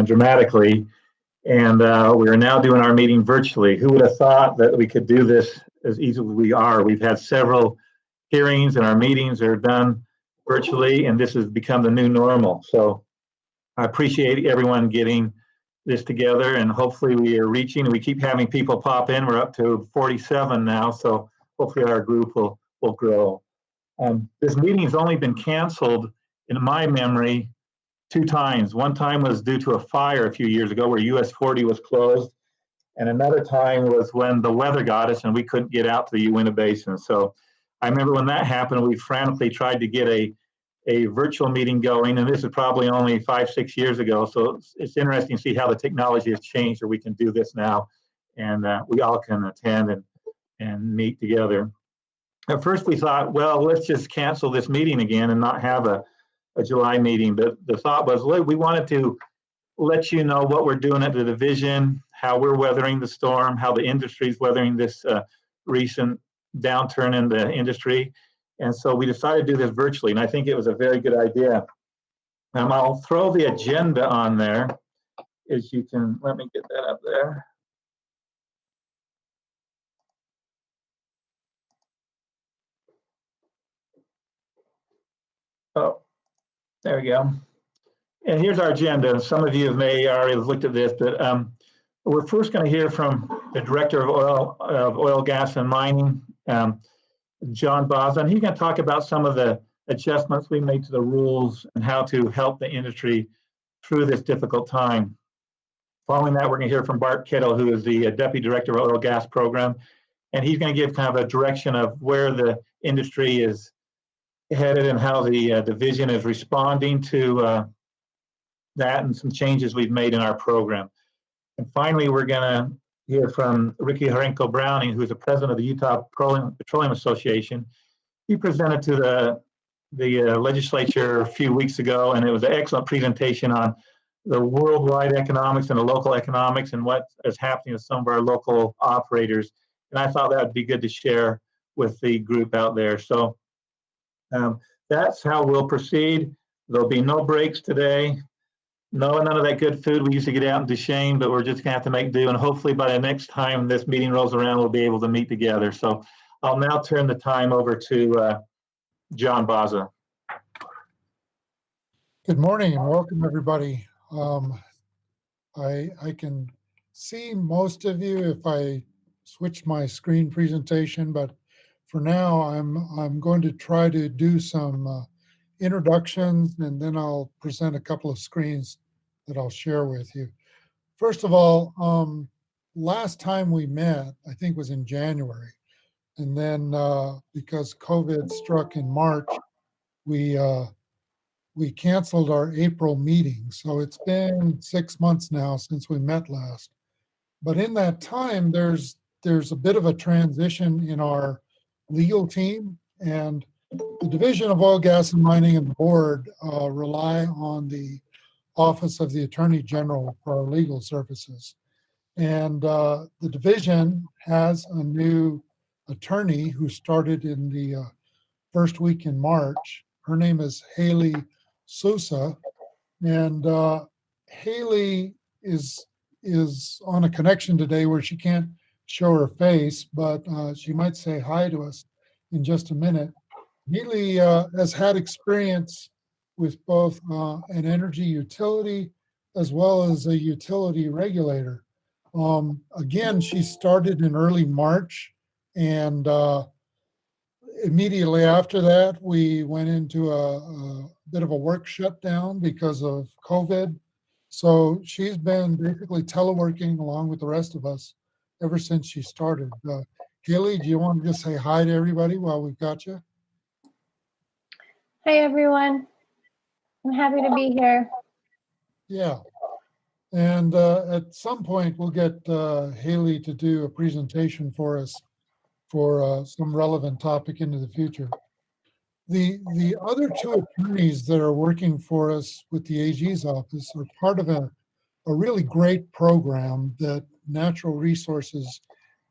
dramatically. And we are now doing our meeting virtually. Who would have thought that we could do this as easily as we are? We've had several hearings and our meetings are done virtually, and this has become the new normal. So I appreciate everyone getting this together, and hopefully we are reaching. We keep having people pop in. We're up to 47 now, so hopefully our group will grow. This meeting has only been canceled, in my memory, 2 times. One time was due to a fire a few years ago where US 40 was closed, and another time was when the weather got us and we couldn't get out to the Uinta Basin. So I remember when that happened, we frantically tried to get a virtual meeting going, and this is probably only 5-6 years ago. So it's interesting to see how the technology has changed, where we can do this now, and we all can attend and meet together. At first we thought, well, let's just cancel this meeting again and not have a July meeting. But the thought was, we wanted to let you know what we're doing at the division, how we're weathering the storm, how the industry is weathering this recent downturn in the industry. And so we decided to do this virtually, and I think it was a very good idea. I'll throw the agenda on there, as you can, let me get that up there. Oh, there we go. And here's our agenda. Some of you may already have looked at this, but we're first going to hear from the Director of Oil, Gas, and Mining, John Baza, and he's going to talk about some of the adjustments we made to the rules and how to help the industry through this difficult time. Following that, we're going to hear from Bart, Kettle, who is the Deputy Director of Oil Gas Program, and he's going to give kind of a direction of where the industry is headed and how the division is responding to that and some changes we've made in our program. And finally, we're going to hear from Rikki Hrenko-Browning, who's the president of the Utah Petroleum Association. He presented to the legislature a few weeks ago, and it was an excellent presentation on the worldwide economics and the local economics and what is happening with some of our local operators. And I thought that would be good to share with the group out there. So that's how we'll proceed. There'll be no breaks today. None of that good food we used to get out in Duchenne, but we're just gonna have to make do. And hopefully by the next time this meeting rolls around, we'll be able to meet together. So I'll now turn the time over to John Baza. Good morning and welcome everybody. I can see most of you if I switch my screen presentation, but for now I'm going to try to do some introductions, and then I'll present a couple of screens that I'll share with you. First of all, last time we met, I think was in January. And then because COVID struck in March, we canceled our April meeting. So it's been 6 months now since we met last. But in that time, there's a bit of a transition in our legal team, and the Division of Oil, Gas, and Mining and the board rely on the Office of the Attorney General for our legal services. And the division has a new attorney who started in the first week in March. Her name is Haley Sousa, and Haley is on a connection today where she can't show her face, but she might say hi to us in just a minute. Haley has had experience with both an energy utility as well as a utility regulator. Again, she started in early March, and immediately after that, we went into a bit of a work shutdown because of COVID. So she's been basically teleworking along with the rest of us ever since she started. Haley, do you want to just say hi to everybody while we've got you? Hi, everyone. I'm happy to be here. Yeah. And at some point, we'll get Haley to do a presentation for us for some relevant topic into the future. The other two attorneys that are working for us with the AG's office are part of a really great program that Natural Resources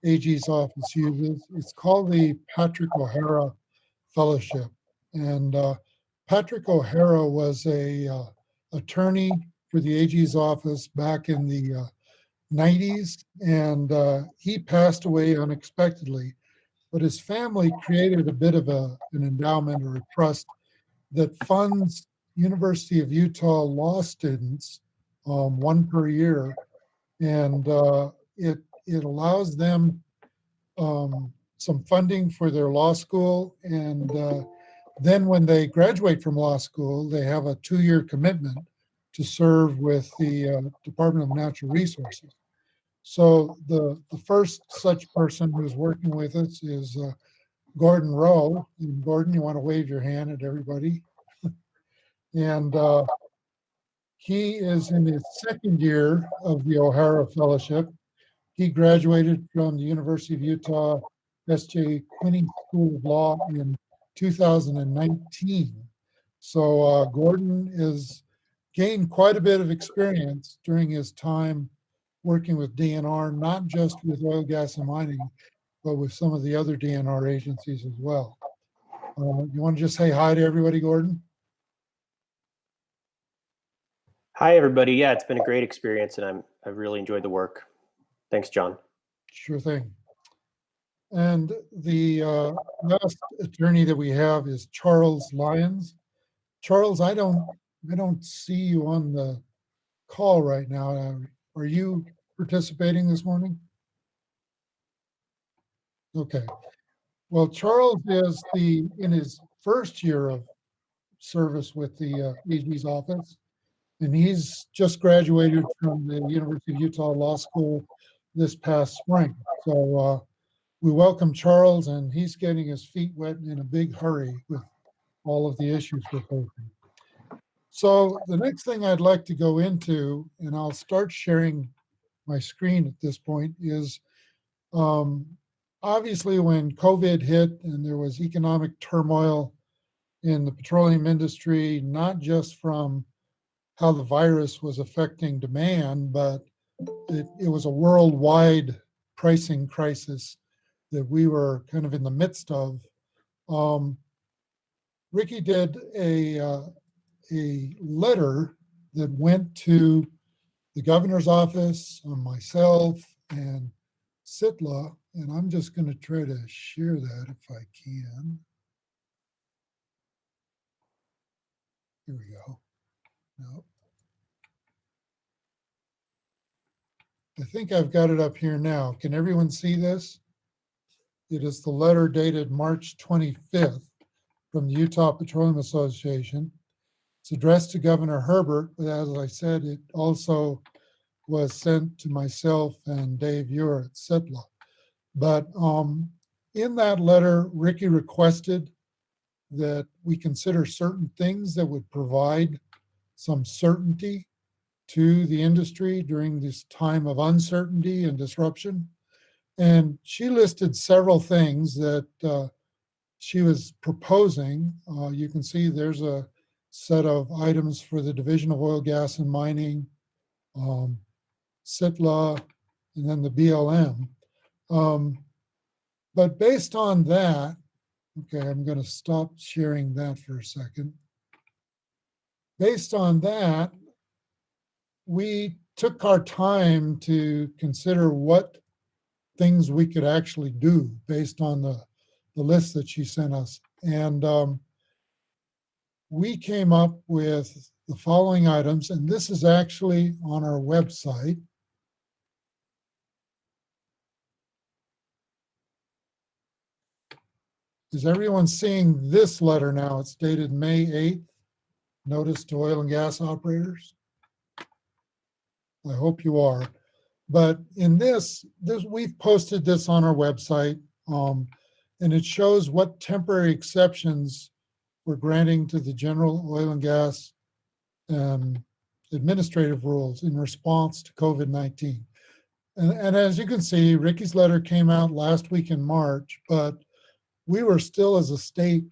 AG's office uses. It's called the Patrick O'Hara Fellowship. And Patrick O'Hara was a attorney for the AG's office back in the 90s, and he passed away unexpectedly. But his family created a bit of an endowment or a trust that funds University of Utah law students, one per year, and it allows them some funding for their law school, and then when they graduate from law school, they have a 2-year commitment to serve with the Department of Natural Resources. So the first such person who's working with us is Gordon Rowe. And Gordon, you want to wave your hand at everybody? And he is in his 2nd year of the O'Hara Fellowship. He graduated from the University of Utah S.J. Quinney School of Law in 2019. So Gordon has gained quite a bit of experience during his time working with DNR, not just with oil, gas, and mining, but with some of the other DNR agencies as well. You want to just say hi to everybody, Gordon? Hi, everybody. Yeah, it's been a great experience, and I've really enjoyed the work. Thanks, John. Sure thing. And the last attorney that we have is Charles Lyons. Charles, I don't see you on the call right now. Are you participating this morning? Okay. Well, Charles is in his 1st year of service with the AG's office, and he's just graduated from the University of Utah Law School this past spring. So we welcome Charles, and he's getting his feet wet in a big hurry with all of the issues we're facing. So the next thing I'd like to go into, and I'll start sharing my screen at this point, is obviously when COVID hit and there was economic turmoil in the petroleum industry, not just from how the virus was affecting demand, but it was a worldwide pricing crisis that we were kind of in the midst of. Rikki did a letter that went to the governor's office, myself, and Sitla, and I'm just going to try to share that if I can. Here we go. No. I think I've got it up here now. Can everyone see this? It is the letter dated March 25th from the Utah Petroleum Association. It's addressed to Governor Herbert, but as I said, it also was sent to myself and Dave Ure at Sitla. But in that letter, Rikki requested that we consider certain things that would provide some certainty to the industry during this time of uncertainty and disruption. And she listed several things that she was proposing. You can see there's a set of items for the Division of Oil, Gas, and Mining, Sitla, and then the BLM. But based on that, okay, I'm going to stop sharing that for a second. Based on that, we took our time to consider what things we could actually do based on the list that she sent us. And we came up with the following items, and this is actually on our website. Is everyone seeing this letter now? It's dated May 8th, notice to oil and gas operators. I hope you are. But in this we've posted this on our website, and it shows what temporary exceptions we're granting to the general oil and gas administrative rules in response to COVID-19. And as you can see, Rikki's letter came out last week in March, but we were still as a state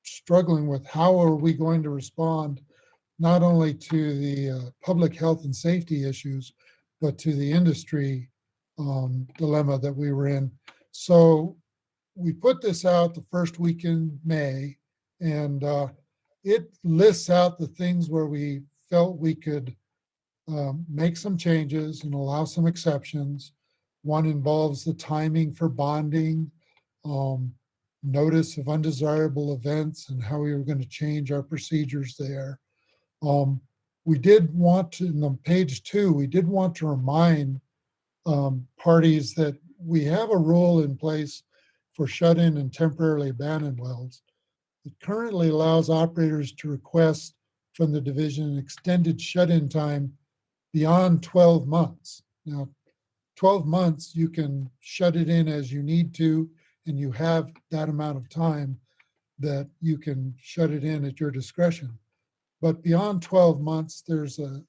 struggling with how are we going to respond not only to the public health and safety issues, but to the industry dilemma that we were in. So we put this out the first week in May, and it lists out the things where we felt we could make some changes and allow some exceptions. One involves the timing for bonding, notice of undesirable events, and how we were going to change our procedures there. We did want to, in page 2, we did want to remind parties that we have a rule in place for shut-in and temporarily abandoned wells. It currently allows operators to request from the division an extended shut-in time beyond 12 months. Now, 12 months, you can shut it in as you need to, and you have that amount of time that you can shut it in at your discretion. But beyond 12 months, there's a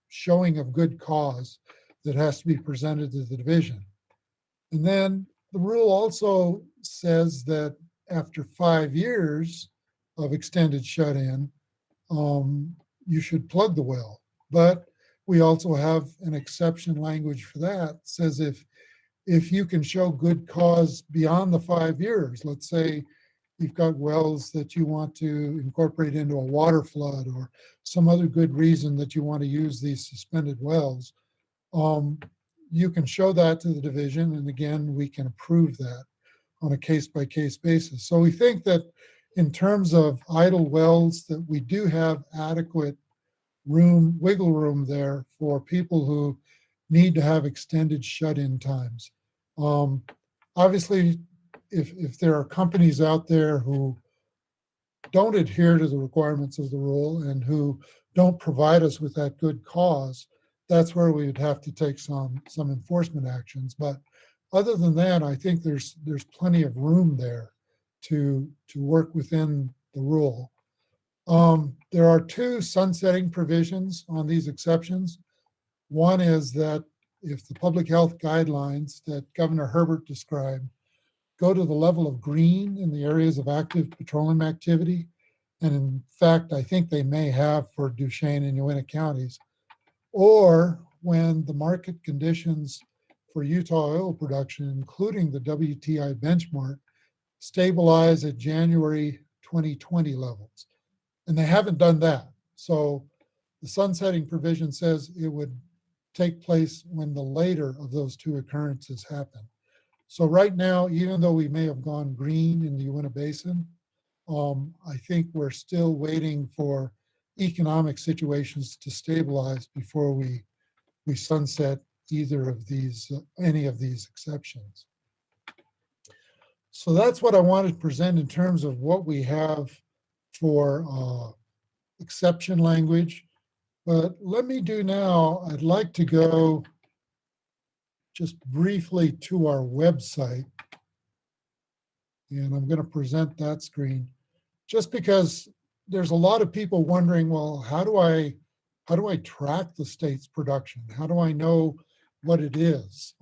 showing of good cause that has to be presented to the division. And then the rule also says that after 5 years of extended shut-in, you should plug the well. But we also have an exception language for that. It says if you can show good cause beyond the 5 years, let's say you've got wells that you want to incorporate into a water flood or some other good reason that you want to use these suspended wells, you can show that to the division, and again, we can approve that on a case-by-case basis. So we think that in terms of idle wells, that we do have adequate wiggle room there for people who need to have extended shut-in times. Obviously, if there are companies out there who don't adhere to the requirements of the rule and who don't provide us with that good cause, that's where we would have to take some enforcement actions. But other than that, I think there's plenty of room there to work within the rule. There are 2 sunsetting provisions on these exceptions. One is that if the public health guidelines that Governor Herbert described go to the level of green in the areas of active petroleum activity, and in fact, I think they may have for Duchenne and Uinta counties, or when the market conditions for Utah oil production, including the WTI benchmark, stabilize at January 2020 levels. And they haven't done that. So the sunsetting provision says it would take place when the later of those 2 occurrences happen. So right now, even though we may have gone green in the Uinta Basin, I think we're still waiting for economic situations to stabilize before we sunset either of these, any of these exceptions. So that's what I wanted to present in terms of what we have for exception language. But let me do now, I'd like to go just briefly to our website. And I'm going to present that screen just because there's a lot of people wondering, well, how do I track the state's production? How do I know what it is?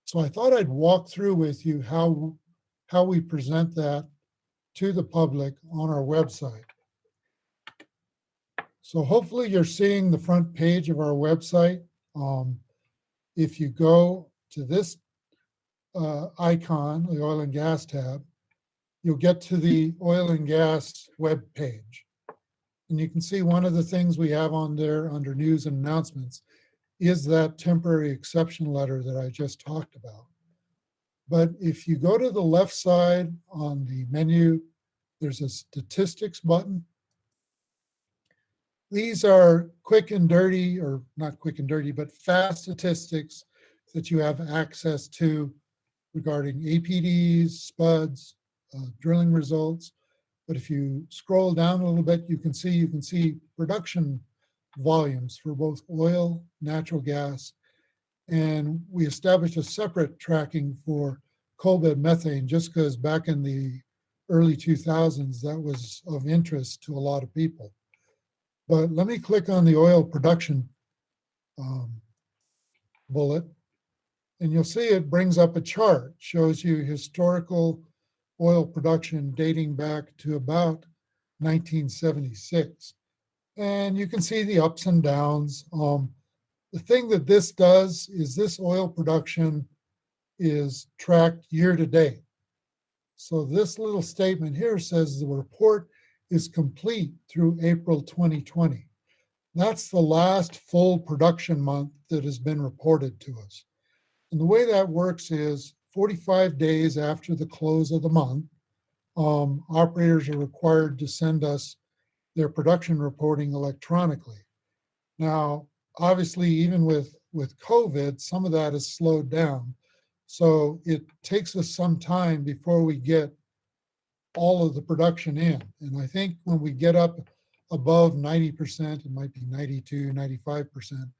So I thought I'd walk through with you how we present that to the public on our website. So hopefully you're seeing the front page of our website. If you go to this icon, the oil and gas tab, you'll get to the oil and gas web page. And you can see one of the things we have on there under news and announcements is that temporary exception letter that I just talked about. But if you go to the left side on the menu, there's a statistics button. These are quick and dirty, or not quick and dirty, but fast statistics that you have access to regarding APDs, spuds, drilling results. But if you scroll down a little bit, you can see production volumes for both oil, natural gas, and we established a separate tracking for coal bed methane just because back in the early 2000s, that was of interest to a lot of people. But let me click on the oil production bullet, and you'll see it brings up a chart, shows you historical oil production dating back to about 1976. And you can see the ups and downs. The thing that this does is this oil production is tracked year to date. So this little statement here says the report is complete through April 2020. That's the last full production month that has been reported to us. And the way that works is 45 days after the close of the month, operators are required to send us their production reporting electronically. Now, obviously, even with COVID, some of that has slowed down. So it takes us some time before we get all of the production in. And I think when we get up above 90%, it might be 92, 95%,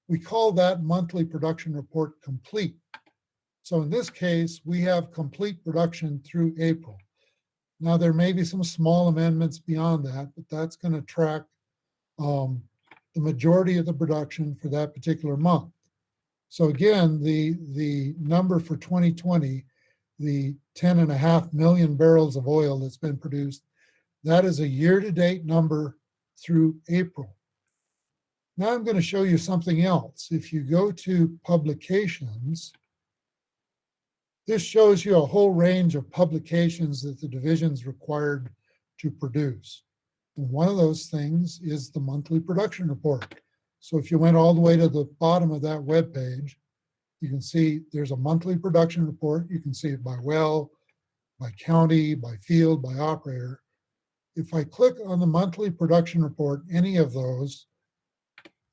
we call that monthly production report complete. So in this case, we have complete production through April. Now, there may be some small amendments beyond that, but that's going to track the majority of the production for that particular month. So again, the number for 2020, the 10.5 million barrels of oil that's been produced, that is a year-to-date number through April. Now I'm going to show you something else. If you go to publications, this shows you a whole range of publications that the division's required to produce. And one of those things is the monthly production report. So if you went all the way to the bottom of that web page, you can see there's a monthly production report. You can see it by well, by county, by field, by operator. If I click on the monthly production report, any of those,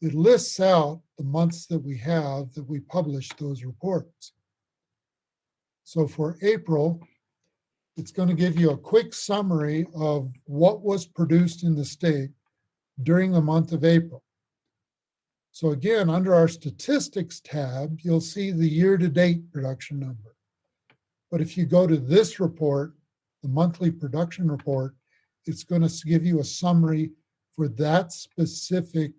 it lists out the months that we have that we publish those reports. So for April, it's going to give you a quick summary of what was produced in the state during the month of April. So again, under our statistics tab, you'll see the year-to-date production number. But if you go to this report, the monthly production report, it's going to give you a summary for that specific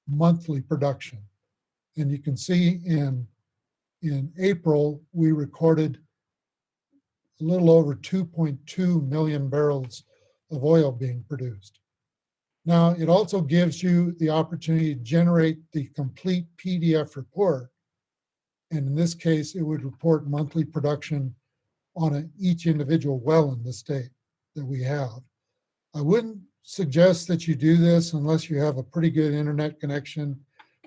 monthly production. And you can see in April, we recorded a little over 2.2 million barrels of oil being produced. Now, it also gives you the opportunity to generate the complete PDF report. And in this case, it would report monthly production on each individual well in the state that we have. I wouldn't suggest that you do this unless you have a pretty good internet connection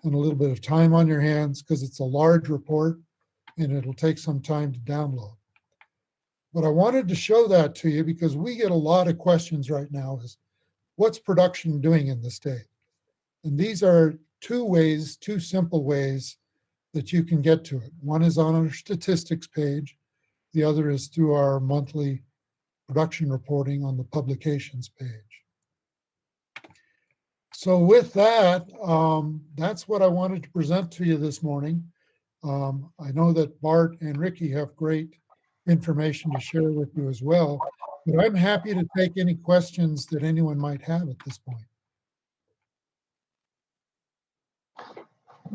and a little bit of time on your hands, because it's a large report and it'll take some time to download. But I wanted to show that to you because we get a lot of questions right now is, what's production doing in the state? And these are two simple ways that you can get to it. One is on our statistics page. The other is through our monthly production reporting on the publications page. So with that, that's what I wanted to present to you this morning. I know that Bart and Rikki have great information to share with you as well, but I'm happy to take any questions that anyone might have at this point.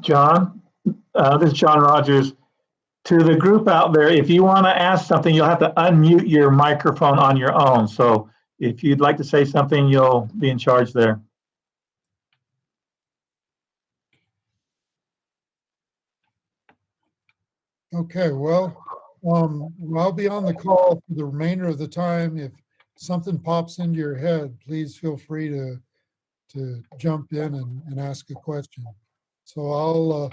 John, this is John Rogers. To the group out there, if you want to ask something, you'll have to unmute your microphone on your own. So if you'd like to say something, you'll be in charge there. Okay, well, I'll be on the call for the remainder of the time. If something pops into your head, please feel free to jump in and ask a question. So I'll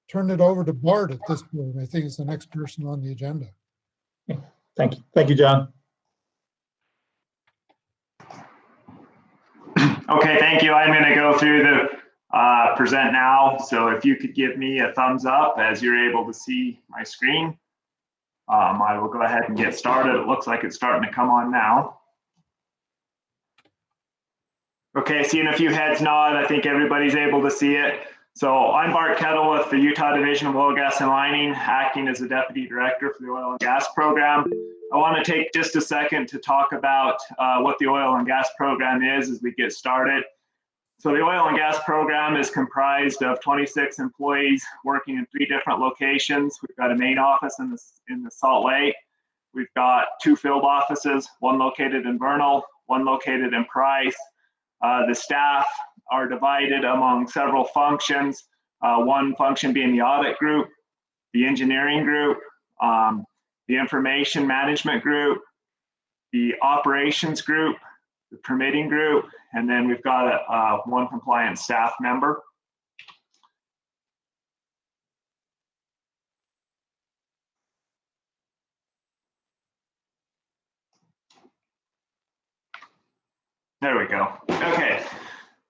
turn it over to Bart at this point. I think it's the next person on the agenda. Thank you. Thank you, John. Okay, thank you. I'm going to go through the present now. So if you could give me a thumbs up as you're able to see my screen, I will go ahead and get started. It looks like it's starting to come on now. Okay, seeing a few heads nod. I think everybody's able to see it. So I'm Bart Kettle with the Utah Division of Oil, Gas, and Mining, acting as the Deputy Director for the Oil and Gas Program. I want to take just a second to talk about what the Oil and Gas Program is as we get started. So the Oil and Gas Program is comprised of 26 employees working in 3 different locations. We've got a main office in the Salt Lake. We've got 2 field offices, one located in Vernal, one located in Price. The staff are divided among several functions, one function being the audit group, the engineering group, the information management group, the operations group, the permitting group, and then we've got one compliance staff member. There we go. Okay,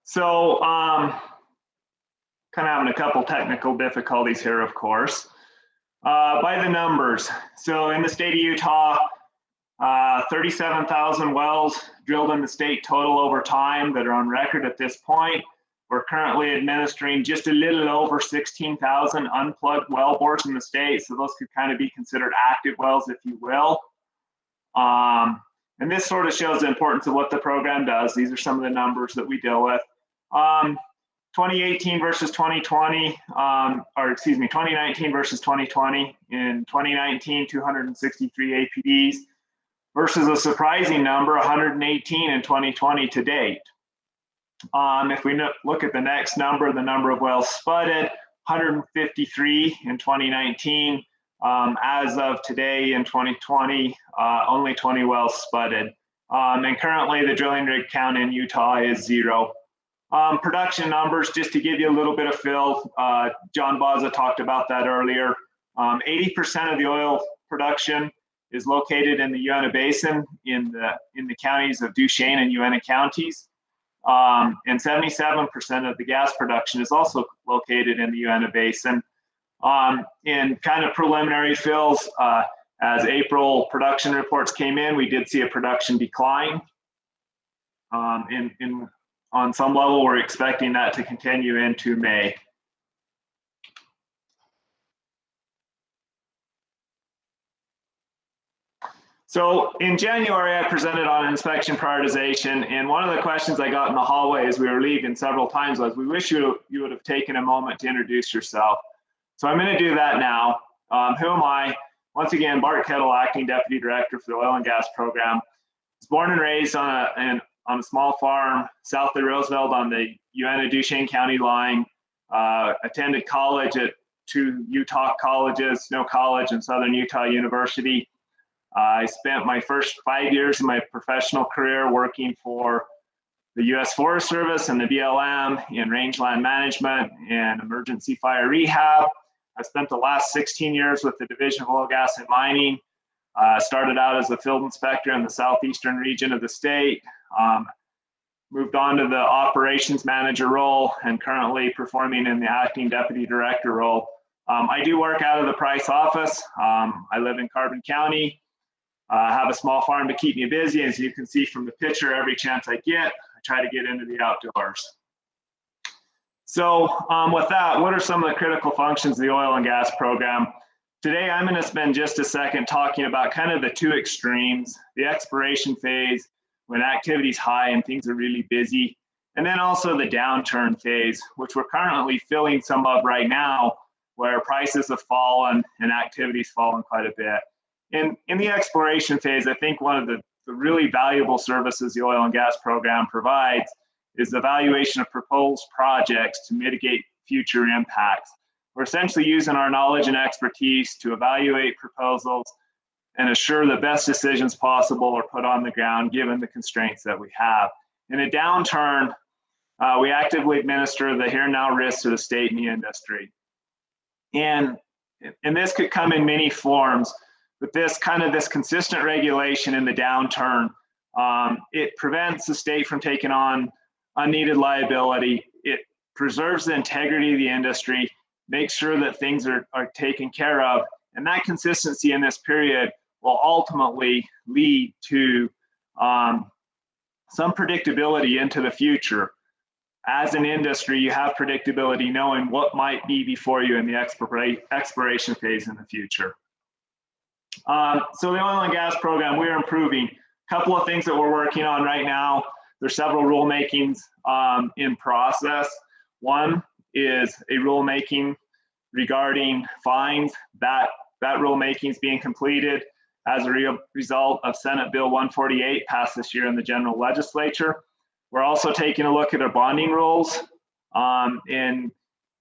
so kind of having a couple technical difficulties here, of course. By the numbers, so in the state of Utah, 37,000 wells drilled in the state total over time that are on record at this point. We're currently administering just a little over 16,000 unplugged well bores in the state, so those could kind of be considered active wells, if you will. And this sort of shows the importance of what the program does. These are some of the numbers that we deal with. 2018 versus 2020, or excuse me, 2019 versus 2020. In 2019, 263 APDs versus a surprising number, 118 in 2020 to date. If we look at the next number, the number of wells spudded, 153 in 2019. As of today in 2020, only 20 wells spudded. And currently the drilling rig count in Utah is 0. Production numbers, just to give you a little bit of feel, John Baza talked about that earlier. 80% of the oil production is located in the Uinta Basin in the counties of Duchenne and Uinta counties. And 77% of the gas production is also located in the Uinta Basin. In kind of preliminary fills, as April production reports came in, we did see a production decline. On some level, we're expecting that to continue into May. So in January, I presented on inspection prioritization, and one of the questions I got in the hallway as we were leaving several times was, we wish you would have taken a moment to introduce yourself. So I'm going to do that now. Who am I? Once again, Bart Kettle, Acting Deputy Director for the Oil and Gas Program. I was born and raised on a small farm south of Roosevelt on the Uinta-Duchenne County line. Attended college at 2 Utah colleges, Snow College and Southern Utah University. I spent my first 5 years of my professional career working for the U.S. Forest Service and the BLM in rangeland management and emergency fire rehab. I spent the last 16 years with the Division of Oil, Gas, and Mining. Started out as a field inspector in the southeastern region of the state. Moved on to the operations manager role and currently performing in the acting deputy director role. I do work out of the Price office. I live in Carbon County. I have a small farm to keep me busy. As you can see from the picture, every chance I get, I try to get into the outdoors. So with that, what are some of the critical functions of the oil and gas program? Today, I'm going to spend just a second talking about kind of the two extremes, the exploration phase, when activity's high and things are really busy, and then also the downturn phase, which we're currently feeling some of right now, where prices have fallen and activity's fallen quite a bit. In the exploration phase, I think one of the really valuable services the oil and gas program provides is the evaluation of proposed projects to mitigate future impacts. We're essentially using our knowledge and expertise to evaluate proposals and assure the best decisions possible are put on the ground given the constraints that we have. In a downturn, we actively administer the here and now risks to the state and the industry. And this could come in many forms, but this consistent regulation in the downturn, it prevents the state from taking on unneeded liability. It preserves the integrity of the industry, makes sure that things are taken care of, and that consistency in this period will ultimately lead to some predictability into the future. As an industry, you have predictability knowing what might be before you in the exploration phase in the future. So the oil and gas program, we're improving. A couple of things that we're working on right now. There's several rulemakings in process. One is a rulemaking regarding fines. That rulemaking is being completed as a result of Senate Bill 148 passed this year in the general legislature. We're also taking a look at our bonding rules. In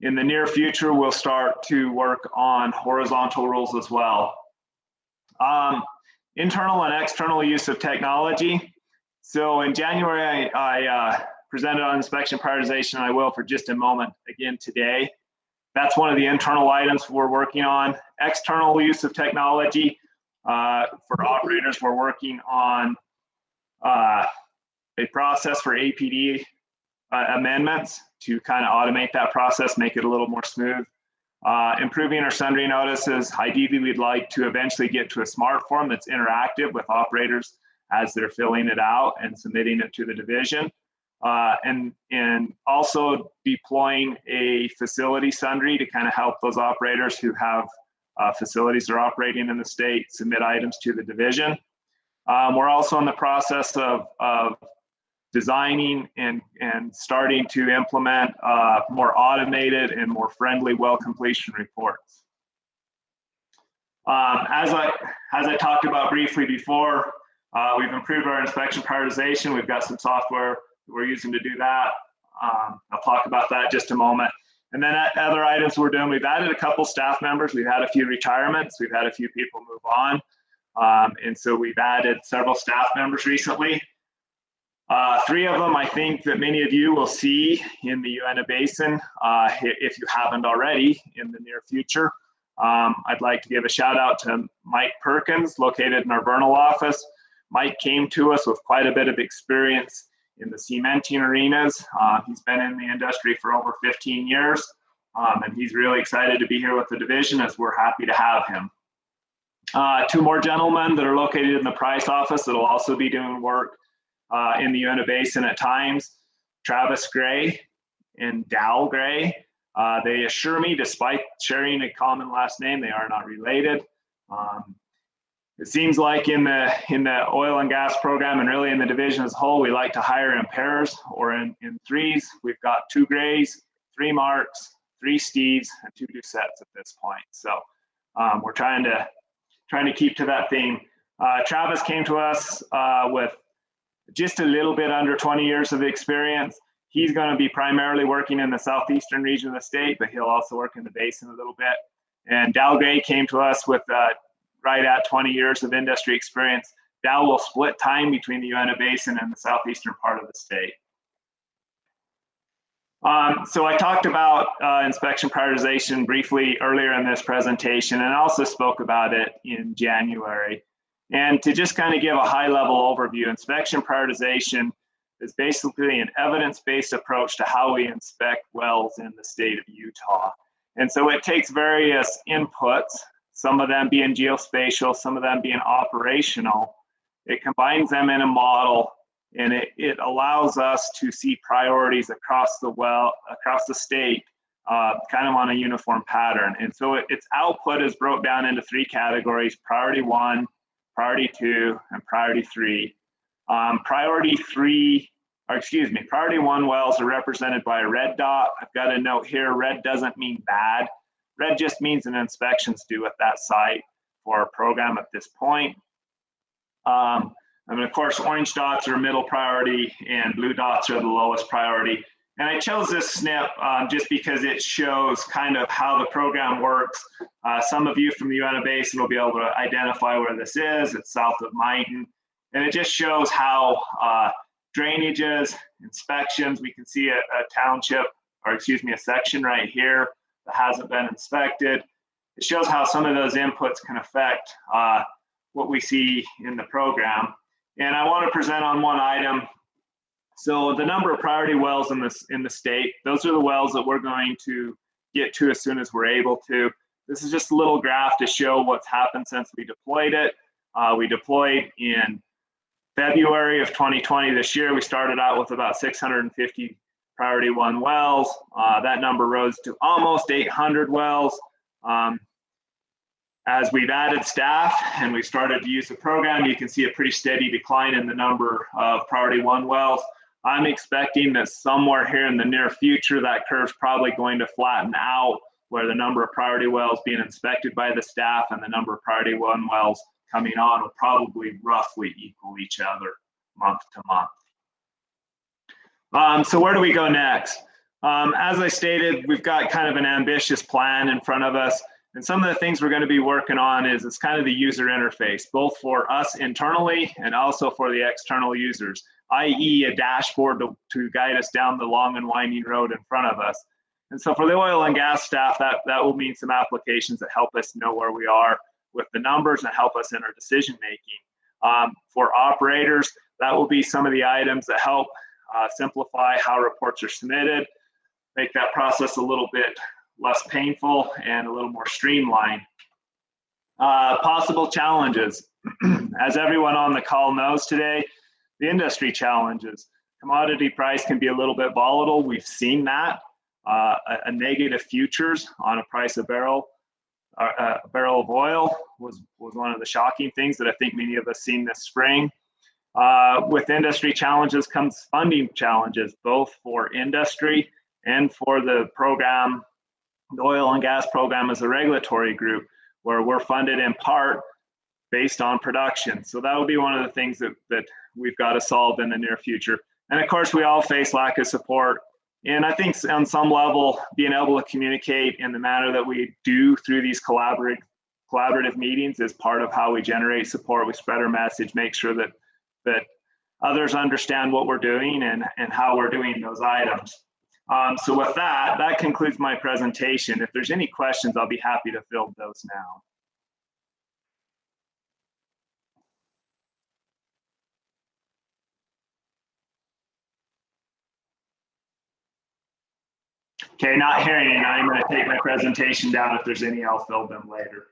the near future, we'll start to work on horizontal rules as well. Internal and external use of technology. So in January, I presented on inspection prioritization, and I will for just a moment again today. That's one of the internal items we're working on. External use of technology for operators, we're working on a process for APD amendments to kind of automate that process, make it a little more smooth. Improving our sundry notices. Ideally, we'd like to eventually get to a smart form that's interactive with operators as they're filling it out and submitting it to the division. And also deploying a facility sundry to kind of help those operators who have facilities they're operating in the state submit items to the division. We're also in the process of designing and starting to implement more automated and more friendly well completion reports. As I talked about briefly before, we've improved our inspection prioritization. We've got some software that we're using to do that. I'll talk about that in just a moment. And then other items we're doing, we've added a couple staff members. We've had a few retirements. We've had a few people move on. And so we've added several staff members recently. 3 of them, I think that many of you will see in the Uinta Basin, if you haven't already, in the near future. I'd like to give a shout out to Mike Perkins, located in our Vernal office. Mike came to us with quite a bit of experience in the cementing arenas. He's been in the industry for over 15 years, and he's really excited to be here with the division, as we're happy to have him. 2 more gentlemen that are located in the Price office that will also be doing work in the Uinta Basin at times, Travis Gray and Dow Gray. They assure me, despite sharing a common last name, they are not related. It seems like in the oil and gas program, and really in the division as a whole, we like to hire in pairs or in threes. We've got 2 Grays, 3 Marks, 3 Steves, and 2 Doucettes at this point. So we're trying to keep to that theme. Travis came to us with just a little bit under 20 years of experience. He's going to be primarily working in the southeastern region of the state, but he'll also work in the basin a little bit. And Dow Gray came to us with right at 20 years of industry experience. Dow will split time between the Uinta Basin and the southeastern part of the state. So I talked about inspection prioritization briefly earlier in this presentation, and I also spoke about it in January. And to just kind of give a high-level overview, inspection prioritization is basically an evidence-based approach to how we inspect wells in the state of Utah. And so it takes various inputs, some of them being geospatial, some of them being operational. It combines them in a model, and it allows us to see priorities across the state, kind of on a uniform pattern. And so its output is broke down into 3 categories: priority 1, priority 2, and priority 3. Priority 1 wells are represented by a red dot. I've got a note here, red doesn't mean bad. Red just means an inspection's due at that site for our program at this point. And of course, orange dots are middle priority and blue dots are the lowest priority. And I chose this snip just because it shows kind of how the program works. Some of you from the Uinta Basin will be able to identify where this is. It's south of Mighton. And it just shows how drainages, inspections, we can see a township, or excuse me, a section right here that hasn't been inspected. It shows how some of those inputs can affect what we see in the program. And I want to present on one item. So the number of priority wells in the state, those are the wells that we're going to get to as soon as we're able to. This is just a little graph to show what's happened since we deployed it. We deployed in February of 2020 this year. We started out with about 650 priority 1 wells. That number rose to almost 800 wells. As we've added staff and we started to use the program, you can see a pretty steady decline in the number of priority 1 wells. I'm expecting that somewhere here in the near future, that curve's probably going to flatten out, where the number of priority wells being inspected by the staff and the number of priority 1 wells coming on will probably roughly equal each other month to month. So where do we go next? As I stated, we've got kind of an ambitious plan in front of us. And some of the things we're going to be working on is it's kind of the user interface, both for us internally and also for the external users. i.e. a dashboard to guide us down the long and winding road in front of us. And so for the oil and gas staff, that will mean some applications that help us know where we are with the numbers and help us in our decision making. For operators, that will be some of the items that help simplify how reports are submitted, make that process a little bit less painful and a little more streamlined. Possible challenges. As everyone on the call knows today, the industry challenges. Commodity price can be a little bit volatile. We've seen that. A negative futures on a price of a barrel of oil was one of the shocking things that I think many of us seen this spring. With industry challenges comes funding challenges, both for industry and for the program, the oil and gas program as a regulatory group, where we're funded in part based on production. So that will be one of the things that we've got to solve in the near future. And of course, we all face lack of support. And I think on some level, being able to communicate in the manner that we do through these collaborative meetings is part of how we generate support. We spread our message, make sure that others understand what we're doing and how we're doing those items. So with that concludes my presentation. If there's any questions, I'll be happy to field those now. Okay, not hearing any. I'm going to take my presentation down. If there's any, I'll fill them later.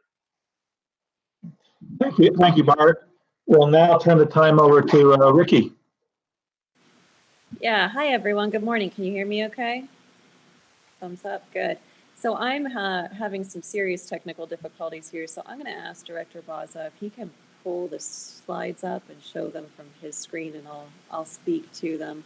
Thank you, Bart. We'll now turn the time over to Rikki. Yeah, hi everyone. Good morning. Can you hear me okay? Thumbs up, good. So I'm having some serious technical difficulties here. So I'm going to ask Director Baza if he can pull the slides up and show them from his screen, and I'll speak to them.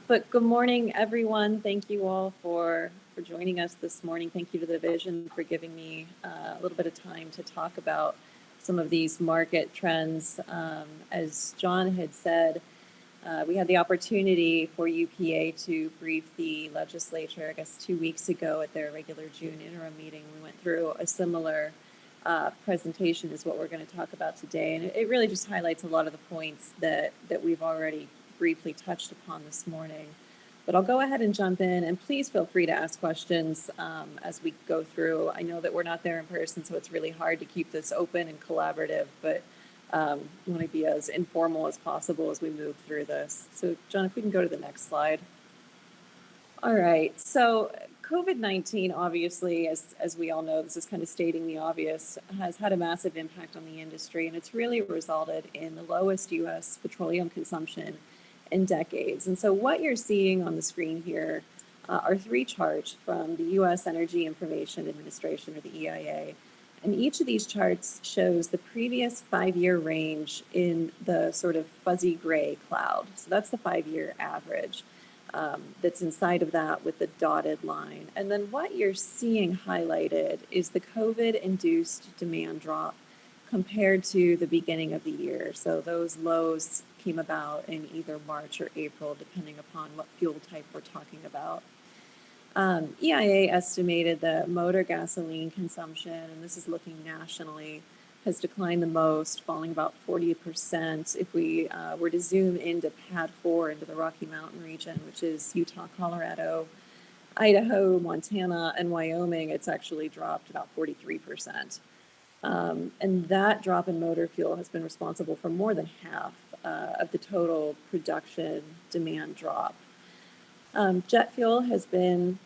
But good morning, everyone. Thank you all for joining us this morning. Thank you to the division for giving me a little bit of time to talk about some of these market trends. As John had said, we had the opportunity for UPA to brief the legislature, I guess 2 weeks ago at their regular June interim meeting. We went through a similar presentation as what we're going to talk about today. And it really just highlights a lot of the points that we've already briefly touched upon this morning. But I'll go ahead and jump in, and please feel free to ask questions as we go through. I know that we're not there in person, so it's really hard to keep this open and collaborative, but we want to be as informal as possible as we move through this. So John, if we can go to the next slide. All right, so COVID-19, obviously, as we all know, this is kind of stating the obvious, has had a massive impact on the industry, and it's really resulted in the lowest U.S. petroleum consumption in decades. And so what you're seeing on the screen here are three charts from the U.S. Energy Information Administration, or the EIA. And each of these charts shows the previous 5-year range in the sort of fuzzy gray cloud. So that's the 5-year average that's inside of that with the dotted line. And then what you're seeing highlighted is the COVID-induced demand drop compared to the beginning of the year. So those lows came about in either March or April, depending upon what fuel type we're talking about. EIA estimated that motor gasoline consumption, and this is looking nationally, has declined the most, falling about 40%. If we were to zoom into PAD 4, into the Rocky Mountain region, which is Utah, Colorado, Idaho, Montana, and Wyoming, it's actually dropped about 43%. And that drop in motor fuel has been responsible for more than half of the total production demand drop. Jet fuel has been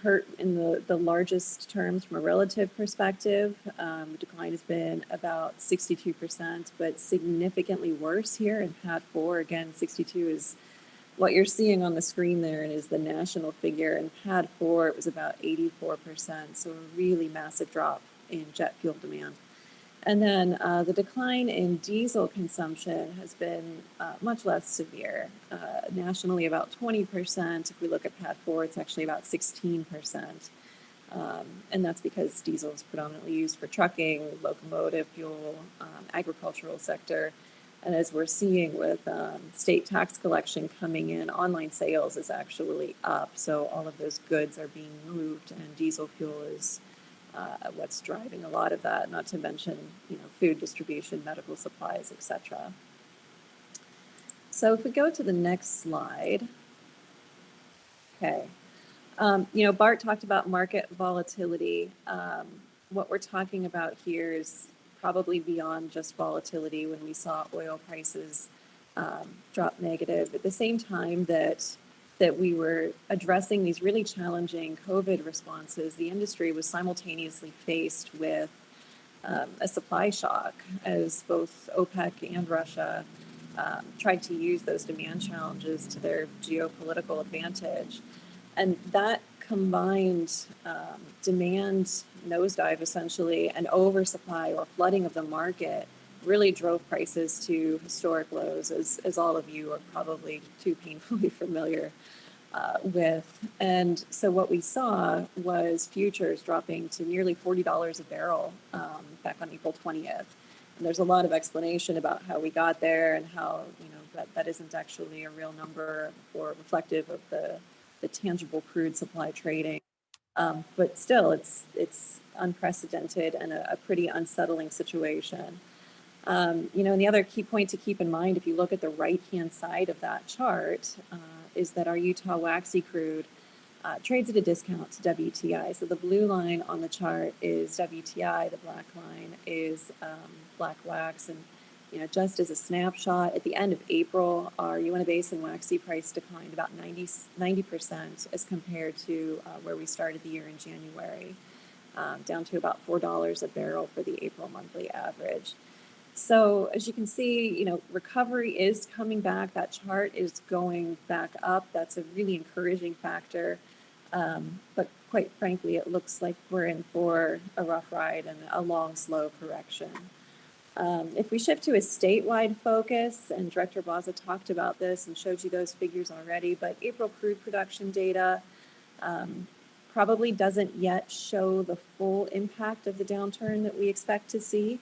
hurt in the largest terms from a relative perspective. The decline has been about 62%, but significantly worse here in PAD 4. Again, 62 is what you're seeing on the screen there, and is the national figure. In PAD 4, it was about 84%, so a really massive drop in jet fuel demand. And then the decline in diesel consumption has been much less severe. Nationally, about 20%. If we look at PAD 4, it's actually about 16%. And that's because diesel is predominantly used for trucking, locomotive fuel, agricultural sector. And as we're seeing with state tax collection coming in, online sales is actually up. So all of those goods are being moved, and diesel fuel is what's driving a lot of that, not to mention, food distribution, medical supplies, etc. So if we go to the next slide, okay. Bart talked about market volatility. What we're talking about here is probably beyond just volatility when we saw oil prices drop negative. At the same time that we were addressing these really challenging COVID responses, the industry was simultaneously faced with a supply shock as both OPEC and Russia tried to use those demand challenges to their geopolitical advantage. And that combined demand nosedive, essentially, and oversupply or flooding of the market really drove prices to historic lows, as all of you are probably too painfully familiar with. And so what we saw was futures dropping to nearly $40 a barrel back on April 20th. And there's a lot of explanation about how we got there and how, that isn't actually a real number or reflective of the tangible crude supply trading. But still, it's unprecedented and a pretty unsettling situation. And the other key point to keep in mind, if you look at the right-hand side of that chart, is that our Utah Waxy Crude trades at a discount to WTI. So the blue line on the chart is WTI, the black line is black wax. And, just as a snapshot, at the end of April, our Uinta Basin Waxy price declined about 90% as compared to where we started the year in January, down to about $4 a barrel for the April monthly average. So as you can see, recovery is coming back. That chart is going back up. That's a really encouraging factor. But quite frankly, it looks like we're in for a rough ride and a long, slow correction. If we shift to a statewide focus, and Director Baza talked about this and showed you those figures already, but April crude production data probably doesn't yet show the full impact of the downturn that we expect to see.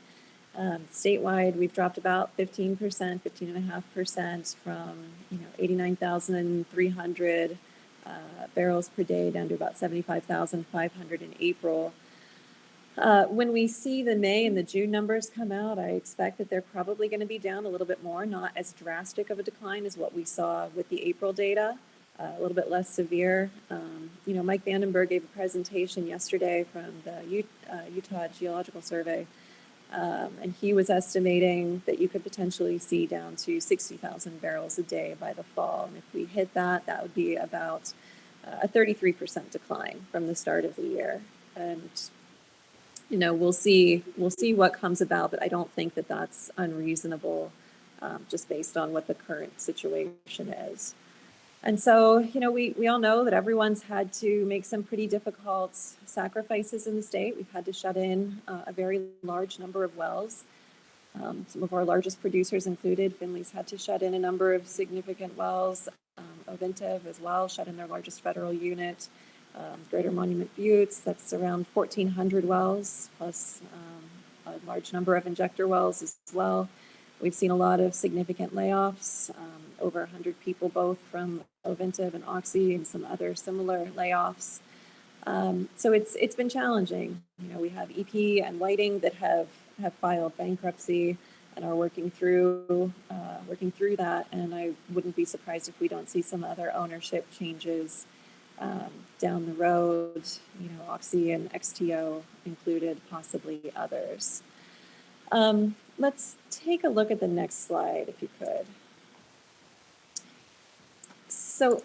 Statewide, we've dropped about 15.5% from 89,300 barrels per day down to about 75,500 in April. When we see the May and the June numbers come out, I expect that they're probably going to be down a little bit more, not as drastic of a decline as what we saw with the April data, a little bit less severe. Mike Vandenberg gave a presentation yesterday from the Utah Geological Survey, and he was estimating that you could potentially see down to 60,000 barrels a day by the fall. And if we hit that, that would be about a 33% decline from the start of the year. And we'll see what comes about, but I don't think that that's unreasonable, just based on what the current situation is. And so, we all know that everyone's had to make some pretty difficult sacrifices in the state. We've had to shut in a very large number of wells. Some of our largest producers included. Finley's had to shut in a number of significant wells. Uinta as well shut in their largest federal unit. Greater Monument Buttes, that's around 1,400 wells, plus a large number of injector wells as well. We've seen a lot of significant layoffs, over 100 people, both from Uinta and Oxy, and some other similar layoffs. So it's been challenging. We have EP and Whiting that have filed bankruptcy and are working through that. And I wouldn't be surprised if we don't see some other ownership changes down the road, Oxy and XTO included, possibly others. Let's take a look at the next slide, if you could. So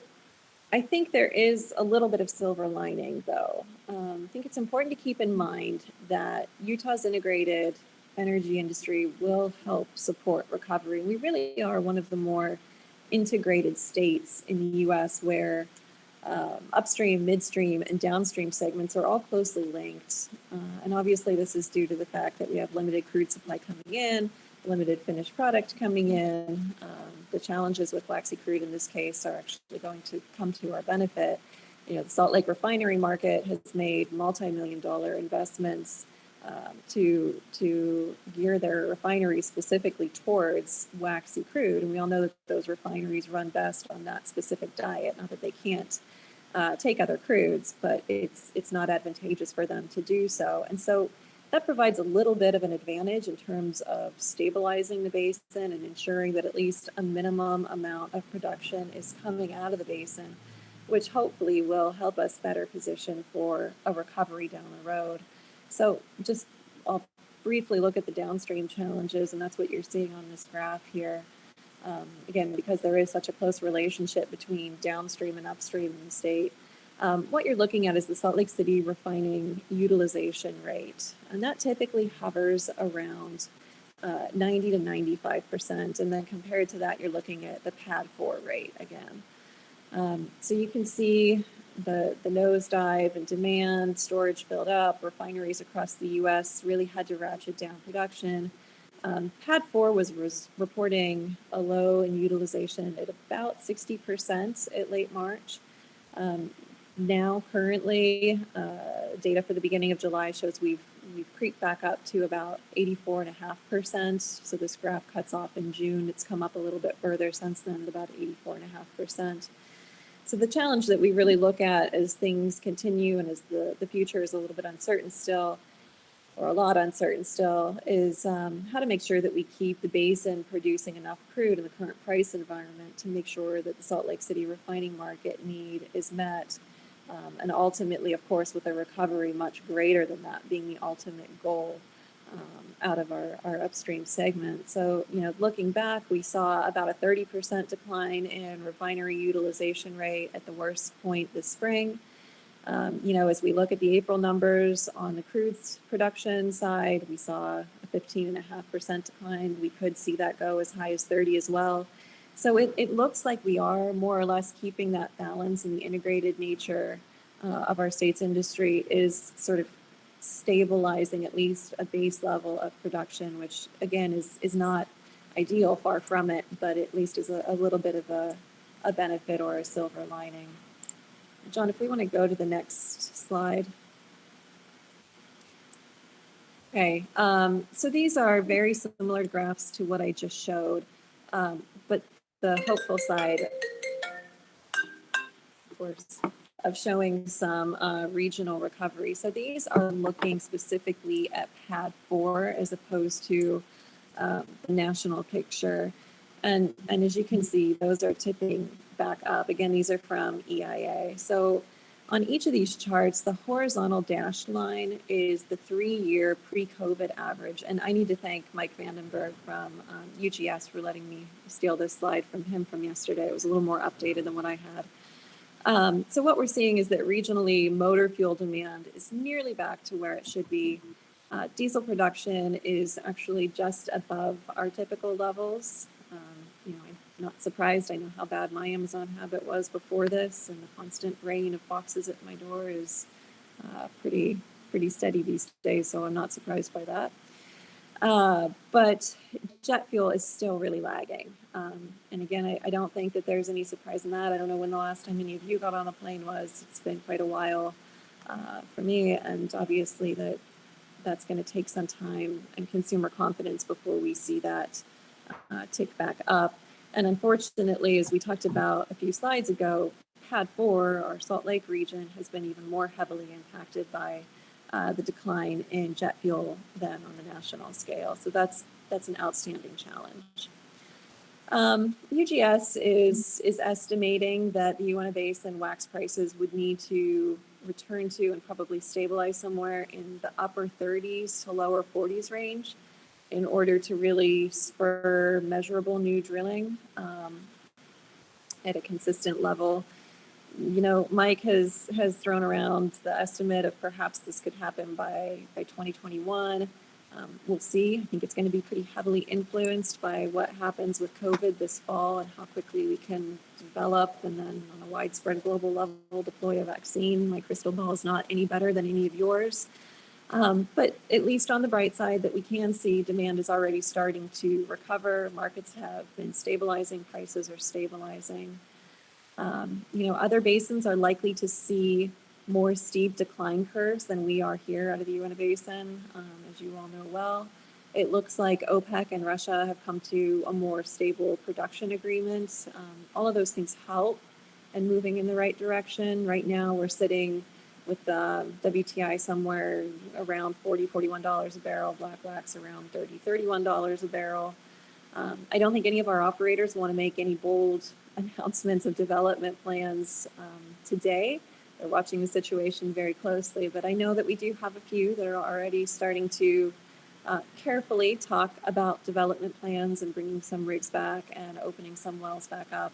I think there is a little bit of silver lining, though. I think it's important to keep in mind that Utah's integrated energy industry will help support recovery. We really are one of the more integrated states in the U.S. where upstream, midstream, and downstream segments are all closely linked. And obviously this is due to the fact that we have limited crude supply coming in, limited finished product coming in. The challenges with Waxy Crude in this case are actually going to come to our benefit. The Salt Lake refinery market has made multi-million-dollar investments to gear their refineries specifically towards Waxy Crude. And we all know that those refineries run best on that specific diet. Not that they can't take other crudes, but it's not advantageous for them to do so. And so that provides a little bit of an advantage in terms of stabilizing the basin and ensuring that at least a minimum amount of production is coming out of the basin, which hopefully will help us better position for a recovery down the road. So just, I'll briefly look at the downstream challenges, and that's what you're seeing on this graph here. Again, because there is such a close relationship between downstream and upstream in the state, what you're looking at is the Salt Lake City refining utilization rate, and that typically hovers around 90 to 95%. And then compared to that, you're looking at the PADD 4 rate again. So you can see the nosedive in demand, storage filled up, refineries across the US really had to ratchet down production. PADD 4 was reporting a low in utilization at about 60% at late March. Now, currently, data for the beginning of July shows we've creeped back up to about 84.5%. So this graph cuts off in June. It's come up a little bit further since then, at about 84.5%. So the challenge that we really look at as things continue and as the future is a little bit uncertain still, or a lot uncertain still, is how to make sure that we keep the basin producing enough crude in the current price environment to make sure that the Salt Lake City refining market need is met. And ultimately, of course, with a recovery much greater than that being the ultimate goal out of our upstream segment. So, you know, looking back, we saw about a 30% decline in refinery utilization rate at the worst point this spring. You know, as we look at the April numbers on the crude production side, we saw a 15.5% decline. We could see that go as high as 30 as well. So it looks like we are more or less keeping that balance, and the integrated nature of our state's industry is sort of stabilizing at least a base level of production, which again is not ideal, far from it, but at least is a little bit of a benefit or a silver lining. John, if we want to go to the next slide. Okay, so these are very similar graphs to what I just showed, but the hopeful side, of course, of showing some regional recovery. So these are looking specifically at PADD 4 as opposed to the national picture. And as you can see, those are tipping back up. Again, these are from EIA. So on each of these charts, the horizontal dashed line is the 3-year pre-COVID average. And I need to thank Mike Vandenberg from UGS for letting me steal this slide from him from yesterday. It was a little more updated than what I had. So what we're seeing is that regionally, motor fuel demand is nearly back to where it should be. Diesel production is actually just above our typical levels. You know, I'm not surprised. I know how bad my Amazon habit was before this, and the constant rain of boxes at my door is pretty steady these days, so I'm not surprised by that. But jet fuel is still really lagging. And again, I don't think that there's any surprise in that. I don't know when the last time any of you got on a plane was. It's been quite a while for me, and obviously that's going to take some time and consumer confidence before we see that tick back up. And unfortunately, as we talked about a few slides ago, PADD 4, our Salt Lake region, has been even more heavily impacted by the decline in jet fuel than on the national scale. So that's an outstanding challenge. UGS is estimating that the Uinta Basin wax prices would need to return to and probably stabilize somewhere in the upper 30s to lower 40s range in order to really spur measurable new drilling at a consistent level. You know, Mike has thrown around the estimate of perhaps this could happen by 2021. We'll see. I think it's going to be pretty heavily influenced by what happens with COVID this fall and how quickly we can develop and then on a widespread global level deploy a vaccine. My crystal ball is not any better than any of yours. But at least on the bright side that we can see, demand is already starting to recover. Markets have been stabilizing. Prices are stabilizing. You know, other basins are likely to see more steep decline curves than we are here out of the Uinta Basin, as you all know well. It looks like OPEC and Russia have come to a more stable production agreement. All of those things help and moving in the right direction. Right now, we're sitting with WTI somewhere around $40, $41 a barrel, black wax around $30, $31 a barrel. I don't think any of our operators want to make any bold announcements of development plans today. They're watching the situation very closely, but I know that we do have a few that are already starting to carefully talk about development plans and bringing some rigs back and opening some wells back up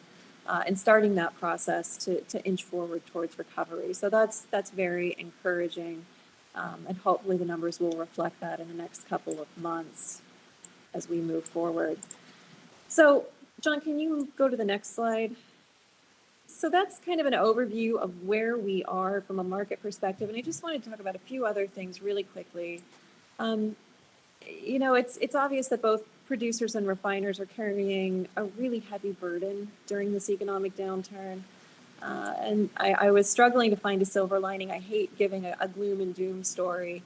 and starting that process to inch forward towards recovery. So that's very encouraging, and hopefully the numbers will reflect that in the next couple of months as we move forward. So, John, can you go to the next slide? So that's kind of an overview of where we are from a market perspective. And I just wanted to talk about a few other things really quickly. You know, it's obvious that both producers and refiners are carrying a really heavy burden during this economic downturn. And I was struggling to find a silver lining. I hate giving a gloom and doom story.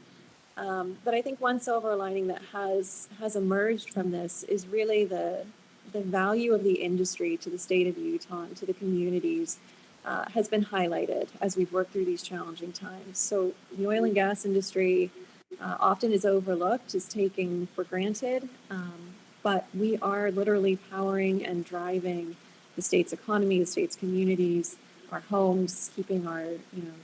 But I think one silver lining that has emerged from this is really the value of the industry to the state of Utah and to the communities has been highlighted as we've worked through these challenging times. So the oil and gas industry often is overlooked, is taken for granted, but we are literally powering and driving the state's economy, the state's communities, our homes, keeping our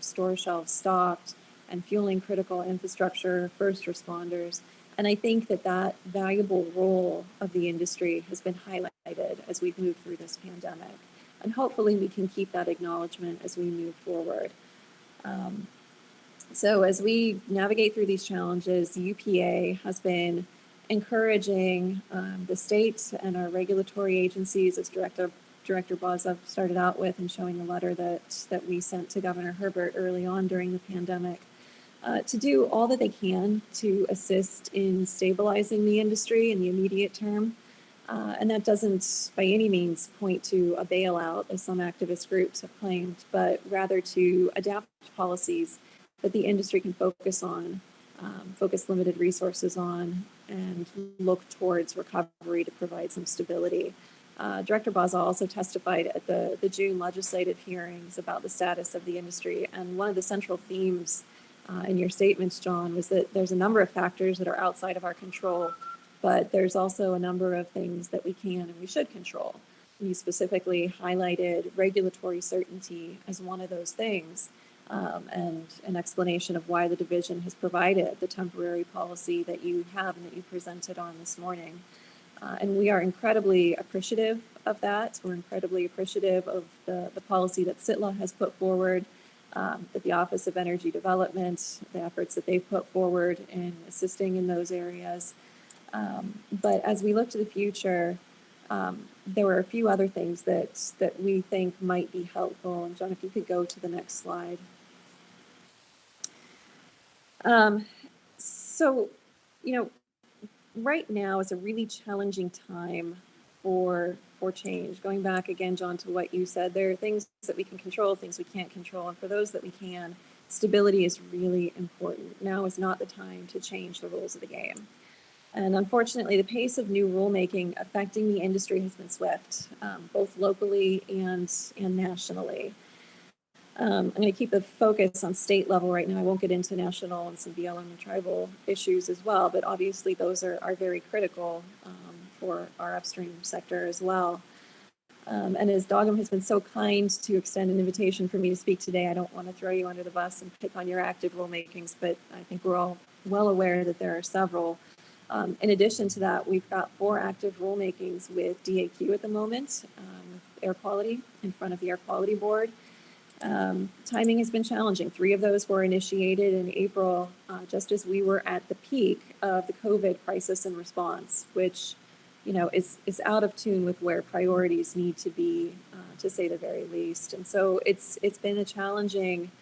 store shelves stocked, and fueling critical infrastructure, first responders. And I think that valuable role of the industry has been highlighted as we've moved through this pandemic. And hopefully we can keep that acknowledgement as we move forward. So as we navigate through these challenges, the UPA has been encouraging the state and our regulatory agencies, as Director Baza started out with, and showing the letter that we sent to Governor Herbert early on during the pandemic, to do all that they can to assist in stabilizing the industry in the immediate term. And that doesn't by any means point to a bailout, as some activist groups have claimed, but rather to adapt policies that the industry can focus on, focus limited resources on, and look towards recovery to provide some stability. Director Baza also testified at the June legislative hearings about the status of the industry. And one of the central themes in your statements, John, was that there's a number of factors that are outside of our control, but there's also a number of things that we can and we should control. You specifically highlighted regulatory certainty as one of those things, and an explanation of why the division has provided the temporary policy that you have and that you presented on this morning. And we are incredibly appreciative of that. We're incredibly appreciative of the policy that SITLA has put forward, that the Office of Energy Development, the efforts that they've put forward in assisting in those areas. But as we look to the future, there were a few other things that we think might be helpful. And John, if you could go to the next slide. So, right now is a really challenging time for change. Going back again, John, to what you said, there are things that we can control, things we can't control. And for those that we can, stability is really important. Now is not the time to change the rules of the game. And unfortunately, the pace of new rulemaking affecting the industry has been swift, both locally and nationally. I'm going to keep the focus on state level right now. I won't get into national and some BLM and tribal issues as well, but obviously those are very critical for our upstream sector as well. And as Dogum has been so kind to extend an invitation for me to speak today, I don't want to throw you under the bus and pick on your active rulemakings, but I think we're all well aware that there are several. In addition to that, we've got 4 active rulemakings with DAQ at the moment, air quality in front of the Air Quality Board. Timing has been challenging. 3 of those were initiated in April, just as we were at the peak of the COVID crisis and response, which, is out of tune with where priorities need to be, to say the very least. And so it's been a challenging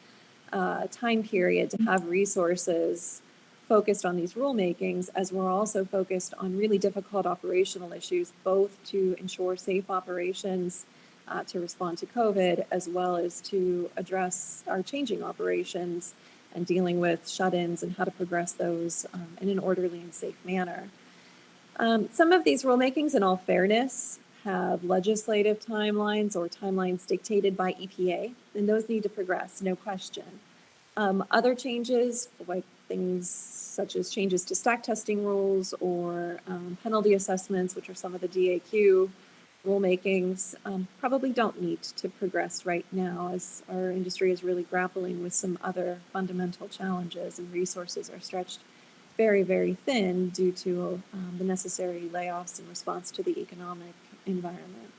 time period to have resources focused on these rulemakings, as we're also focused on really difficult operational issues, both to ensure safe operations to respond to COVID, as well as to address our changing operations and dealing with shut-ins and how to progress those in an orderly and safe manner. Some of these rulemakings, in all fairness, have legislative timelines or timelines dictated by EPA, and those need to progress, no question. Other changes, like things such as changes to stack testing rules or penalty assessments, which are some of the DAQ rulemakings, probably don't need to progress right now, as our industry is really grappling with some other fundamental challenges and resources are stretched very, very thin due to the necessary layoffs in response to the economic environment.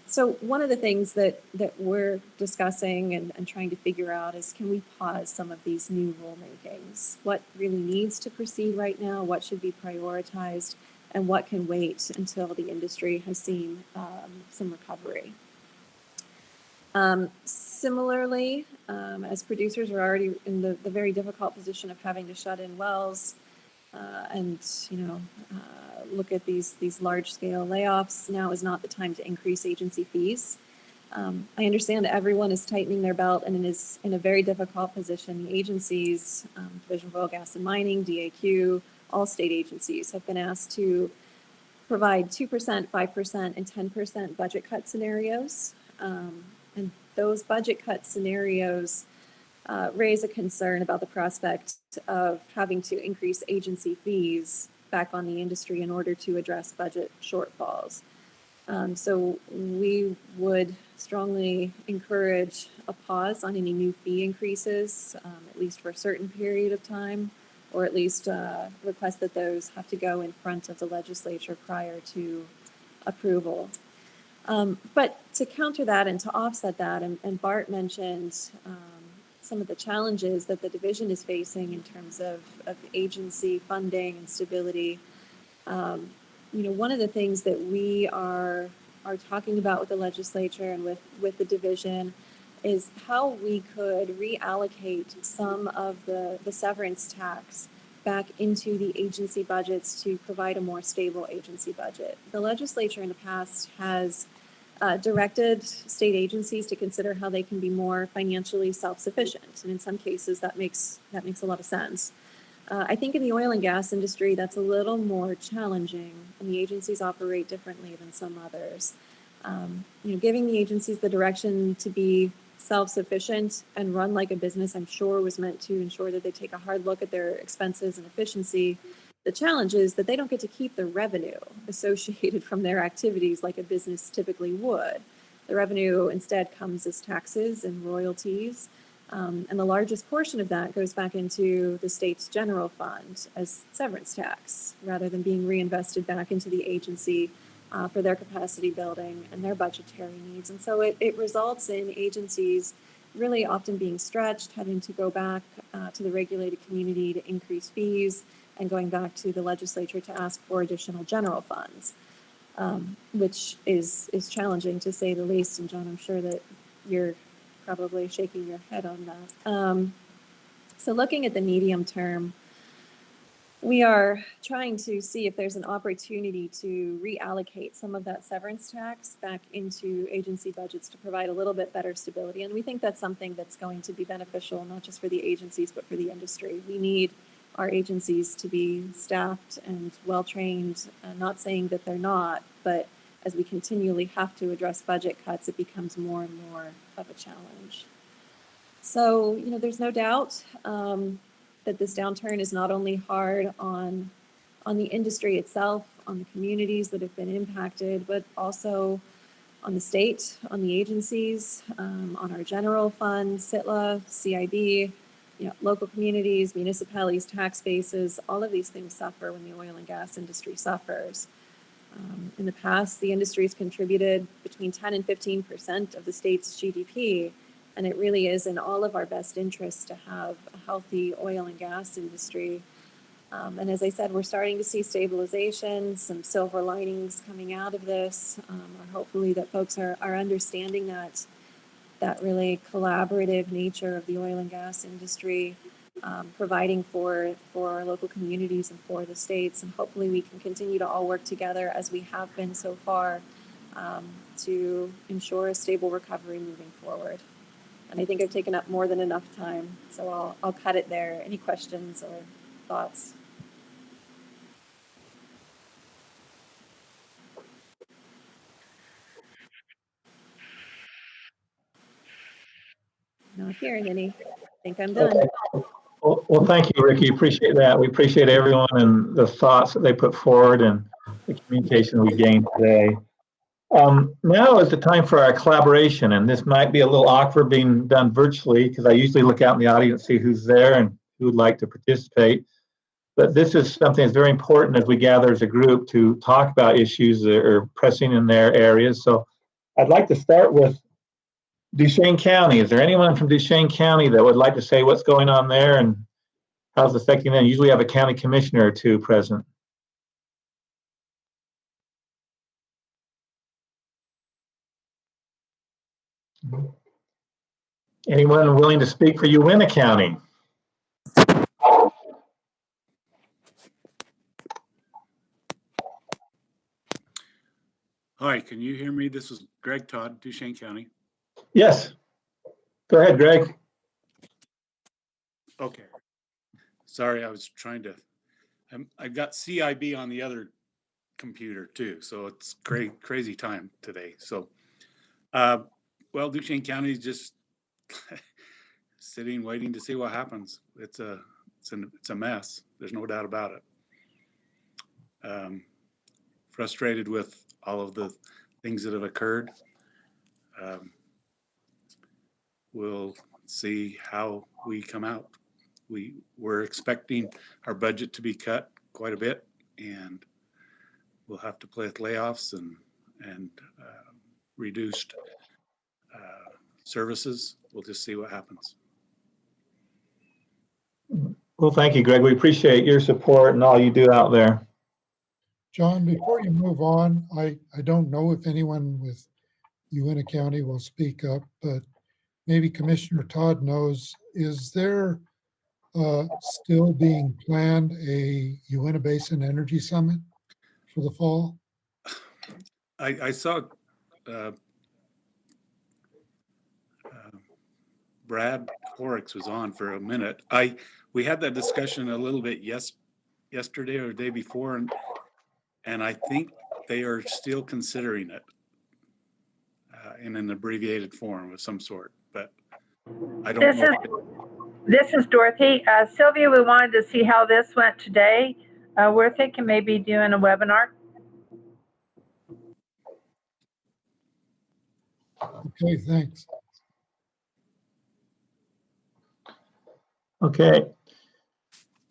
So one of the things that we're discussing and trying to figure out is, can we pause some of these new rulemakings? What really needs to proceed right now? What should be prioritized? And what can wait until the industry has seen some recovery? Similarly, as producers are already in the very difficult position of having to shut in wells and look at these large-scale layoffs, now is not the time to increase agency fees. I understand everyone is tightening their belt and is in a very difficult position. The agencies, Division of Oil, Gas, and Mining, DAQ, all state agencies have been asked to provide 2%, 5%, and 10% budget cut scenarios. And those budget cut scenarios raise a concern about the prospect of having to increase agency fees back on the industry in order to address budget shortfalls. So we would strongly encourage a pause on any new fee increases, at least for a certain period of time, or at least request that those have to go in front of the legislature prior to approval. But to counter that and to offset that, and Bart mentioned some of the challenges that the division is facing in terms of agency funding and stability. One of the things that we are talking about with the legislature and with the division is how we could reallocate some of the severance tax back into the agency budgets to provide a more stable agency budget. The legislature in the past has directed state agencies to consider how they can be more financially self-sufficient, and in some cases that makes a lot of sense. I think in the oil and gas industry that's a little more challenging, and the agencies operate differently than some others. Giving the agencies the direction to be self-sufficient and run like a business, I'm sure, was meant to ensure that they take a hard look at their expenses and efficiency. The challenge is that they don't get to keep the revenue associated from their activities like a business typically would. The revenue instead comes as taxes and royalties, and the largest portion of that goes back into the state's general fund as severance tax, rather than being reinvested back into the agency for their capacity building and their budgetary needs. And so it results in agencies really often being stretched, having to go back to the regulated community to increase fees, and going back to the legislature to ask for additional general funds, which is challenging to say the least. And John, I'm sure that you're probably shaking your head on that. So looking at the medium term, we are trying to see if there's an opportunity to reallocate some of that severance tax back into agency budgets to provide a little bit better stability. And we think that's something that's going to be beneficial, not just for the agencies, but for the industry. We need our agencies to be staffed and well-trained, not saying that they're not, but as we continually have to address budget cuts, it becomes more and more of a challenge. So, there's no doubt that this downturn is not only hard on the industry itself, on the communities that have been impacted, but also on the state, on the agencies, on our general fund, SITLA, CIB, local communities, municipalities, tax bases. All of these things suffer when the oil and gas industry suffers. In the past, the industry has contributed between 10 and 15% of the state's GDP. And it really is in all of our best interests to have a healthy oil and gas industry. And as I said, we're starting to see stabilization, some silver linings coming out of this. Or hopefully that folks are understanding that really collaborative nature of the oil and gas industry, providing for our local communities and for the states. And hopefully we can continue to all work together as we have been so far to ensure a stable recovery moving forward. And I think I've taken up more than enough time, so I'll cut it there. Any questions or thoughts? Not hearing any. think I'm done. Okay. Well, thank you, Rikki. Appreciate that. We appreciate everyone and the thoughts that they put forward and the communication we gained today. Now is the time for our collaboration, and this might be a little awkward being done virtually because I usually look out in the audience, see who's there and who would like to participate. But this is something that's very important as we gather as a group to talk about issues that are pressing in their areas. So I'd like to start with Duchenne County. Is there anyone from Duchenne County that would like to say what's going on there and how's it affecting them? Usually have a county commissioner or two present. Anyone willing to speak for Uinta County? Hi, can you hear me? This is Greg Todd, Duchenne County. Yes. Go ahead, Greg. Okay. Sorry, I was trying to, I've got CIB on the other computer too, so it's crazy time today. So, well, Duchenne County is just sitting, waiting to see what happens. It's a mess. There's no doubt about it. Frustrated with all of the things that have occurred. We'll see how we come out. We're expecting our budget to be cut quite a bit, and we'll have to play with layoffs and reduced services. We'll just see what happens. Well, thank you, Greg. We appreciate your support and all you do out there. John, before you move on, I don't know if anyone with Uinta County will speak up, but maybe Commissioner Todd knows, is there still being planned a Uinta Basin Energy Summit for the fall? I saw Brad Horrocks was on for a minute. We had that discussion a little bit yesterday or the day before, and I think they are still considering it in an abbreviated form of some sort, but I don't know. This is Dorothy. Sylvia, we wanted to see how this went today. We're thinking maybe doing a webinar. Okay, thanks. Okay.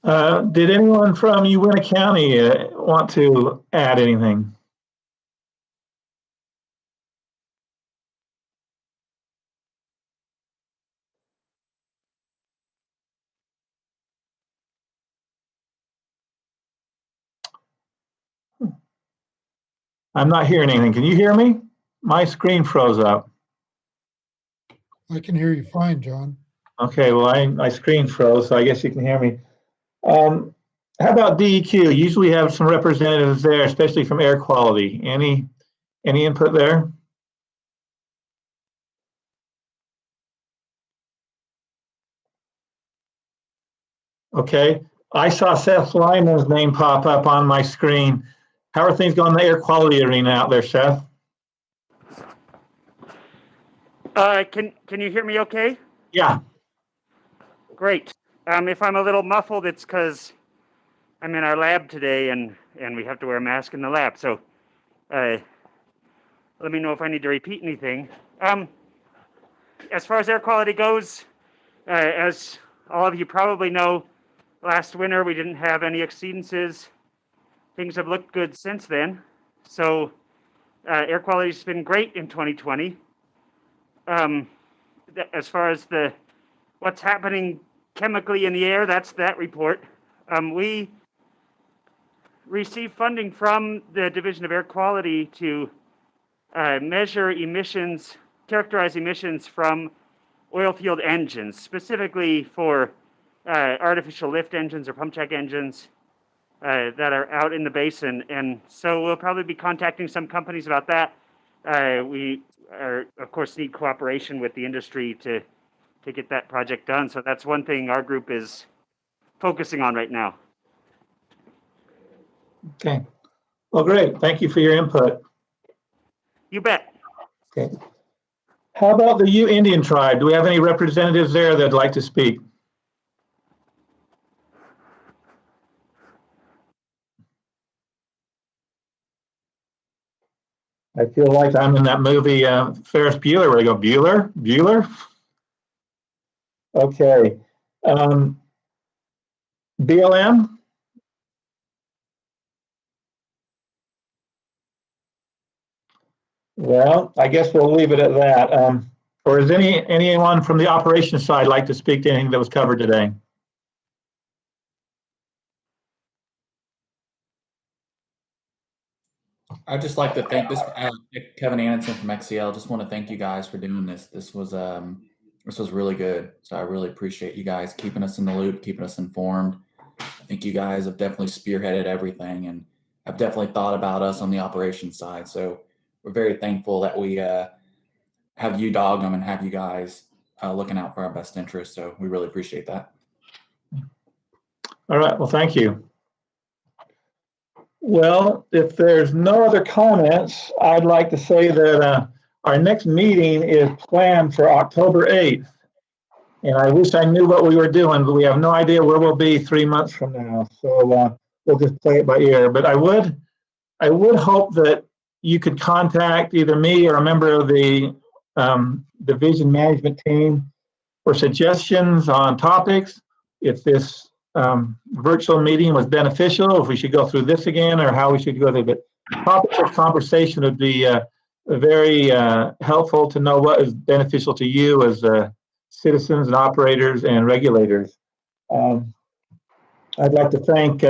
Did anyone from Uinta County want to add anything? I'm not hearing anything. Can you hear me? My screen froze up. I can hear you fine, John. Okay, well, my screen froze, so I guess you can hear me. How about DEQ? Usually have some representatives there, especially from air quality. Any input there? Okay, I saw Seth Lyman's name pop up on my screen. How are things going in the air quality arena out there, Seth? Can you hear me okay? Yeah. Great. If I'm a little muffled, it's because I'm in our lab today and we have to wear a mask in the lab. So let me know if I need to repeat anything. As far as air quality goes, as all of you probably know, last winter we didn't have any exceedances. Things have looked good since then. So air quality has been great in 2020. As far as what's happening chemically in the air, that's that report. We received funding from the Division of Air Quality to measure emissions, characterize emissions from oil field engines, specifically for artificial lift engines or pump check engines that are out in the basin. And so we'll probably be contacting some companies about that. We of course, need cooperation with the industry to get that project done. So that's one thing our group is focusing on right now. Okay. Well, great. Thank you for your input. You bet. Okay. How about the Ute Indian tribe? Do we have any representatives there that'd like to speak? I feel like I'm in that movie, Ferris Bueller, where they go, Bueller? Bueller? Okay. BLM? Well, I guess we'll leave it at that. Or is anyone from the operations side like to speak to anything that was covered today? I'd just like to thank Kevin Anderson from XCL. Just want to thank you guys for doing this. This was really good. So I really appreciate you guys keeping us in the loop, keeping us informed. I think you guys have definitely spearheaded everything, and have definitely thought about us on the operations side. So we're very thankful that we have you dogged them and have you guys looking out for our best interests. So we really appreciate that. All right. Well, thank you. Well, if there's no other comments, I'd like to say that our next meeting is planned for October 8th. And I wish I knew what we were doing, but we have no idea where we'll be 3 months from now. So we'll just play it by ear. But I would hope that you could contact either me or a member of the division management team for suggestions on topics. If this virtual meeting was beneficial, if we should go through this again, or how we should go through it. But topics of conversation would be very helpful to know what is beneficial to you as citizens and operators and regulators. I'd like to thank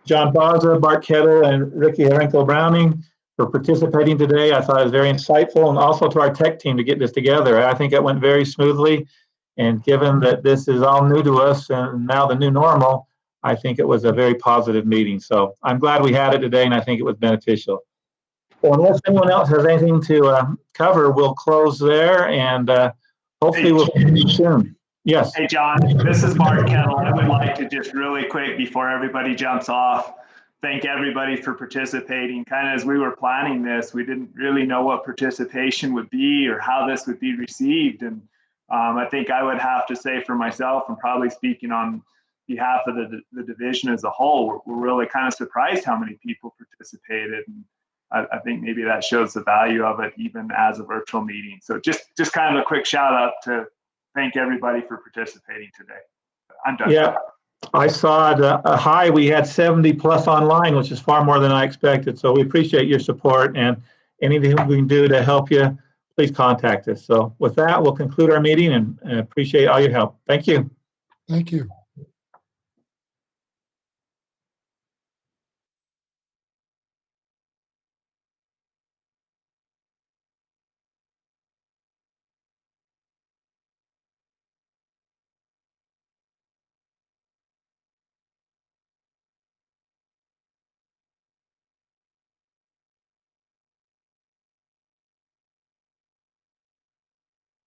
John Baza, Bart Kettle, and Rikki Hrenko-Browning for participating today. I thought it was very insightful, and also to our tech team to get this together. I think it went very smoothly, and given that this is all new to us and now the new normal, I think it was a very positive meeting. So I'm glad we had it today, and I think it was beneficial. So unless anyone else has anything to cover, we'll close there, and hopefully we'll see you soon. Yes. Hey, John, this is Bart Kettle. I would like to just really quick, before everybody jumps off, thank everybody for participating. Kind of as we were planning this, we didn't really know what participation would be or how this would be received. And I think I would have to say for myself, and probably speaking on behalf of the division as a whole, we're really kind of surprised how many people participated. And I think maybe that shows the value of it even as a virtual meeting. So just kind of a quick shout out to thank everybody for participating today. I'm done. Yeah, I saw a high. We had 70 plus online, which is far more than I expected. So we appreciate your support, and anything we can do to help you, please contact us. So with that, we'll conclude our meeting, and appreciate all your help. Thank you. Thank you.